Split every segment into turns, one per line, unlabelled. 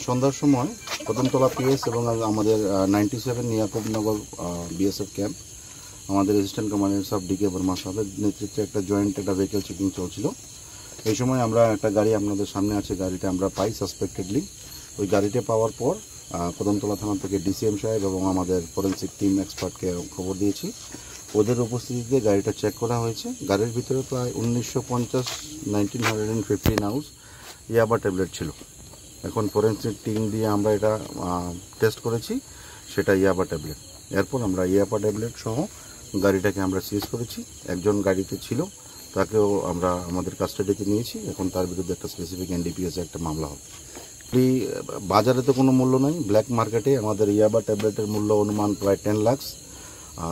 সন্ধ্যার সময় কদমতলা পিএস এবং আমাদের 97 নিয়াকবনগর বিএসএফ ক্যাম্প আমাদের রেজিস্ট্যান্ট কমান্ডার সাব ডিকে বর্মা সাহেবের নেতৃত্বে একটা জয়েন্ট একটা ভেহিকেল চেকিং চলছিল। এই সময় আমরা একটা গাড়ি আপনাদের সামনে আছে, গাড়িটা আমরা পাই সাসপেক্টেডলি। ওই গাড়িটা পাওয়ার পর কদমতলা থানা থেকে ডিসিএম সাহেব এবং আমাদের ফরেন্সিক টিম এক্সপার্টকে খবর দিয়েছি। ওদের উপস্থিতিতে গাড়িটা চেক করা হয়েছে। গাড়ির ভিতরে প্রায় 1950 আউন্স ইয়াবা ট্যাবলেট ছিল। এখন ফরেন্সিক টিম দিয়ে আমরা এটা টেস্ট করেছি, সেটা ইয়াবা ট্যাবলেট। এরপর আমরা ইয়াবা ট্যাবলেট সহ গাড়িটাকে আমরা সিজ করেছি। একজন গাড়িতে ছিল, তাকেও আমরা আমাদের কাস্টাডিতে নিয়েছি। এখন তার বিরুদ্ধে একটা স্পেসিফিক এনডিপিএসে একটা মামলা হবে। এই বাজারে তো কোনো মূল্য নাই, ব্ল্যাক মার্কেটে আমাদের ইয়াবা ট্যাবলেটের মূল্য অনুমান প্রায় 10 লাখ।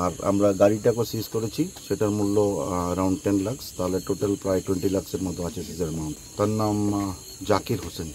আর আমরা গাড়িটাকে সিজ করেছি, সেটার মূল্য অ্যারাউন্ড 10 লাখ। তাহলে টোটাল প্রায় 20 লাখের মতো আছে সিজের অ্যামাউন্ট। তার নাম জাকির হোসেন।